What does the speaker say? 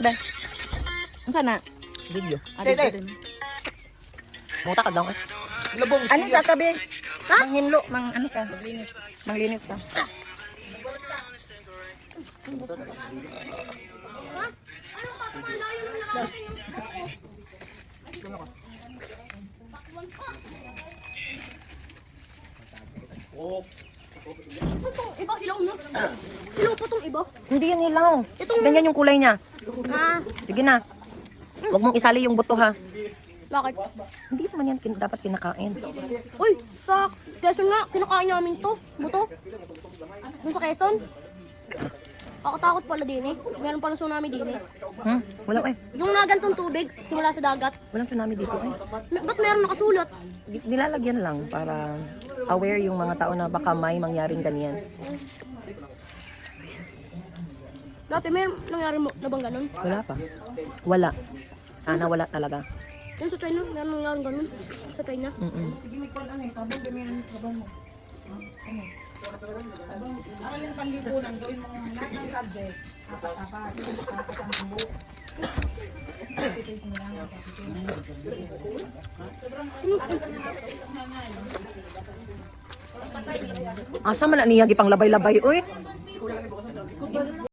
Be. Ang sana? Video. Dede. Muta ka daw eh. Labong. Ano sa tabi? Manghinlo, ano ka? Manglinis ka. Itong iba, hilaw na. Hilaw pa itong iba. Hindi yan hilaw. Itong- Ganyan yung kulay niya. Ah, Sige na. Huwag mong isali yung buto ha. bakit? Hindi naman yan dapat kinakain. Uy, sa Quezon nga, kinakain namin to. Buto. Dun sa Quezon. Nakatakot pala din eh. Meron pala tsunami din eh. Wala eh. Yung nagantong tubig, simula sa dagat. Walang tsunami dito eh. Ba't meron nakasulat? Nilalagyan lang para aware yung mga tao na baka may mangyaring ganyan. Dati meron nangyari mo na bang ganun? Wala pa. Wala. Sana wala talaga. Yung sa China, meron nangyari ganun. Sa China. Yung panlipunan, gawin mo lahat ng subject. Apat-apat. Ang buo. Asa man na niya gipang labay-labay oy.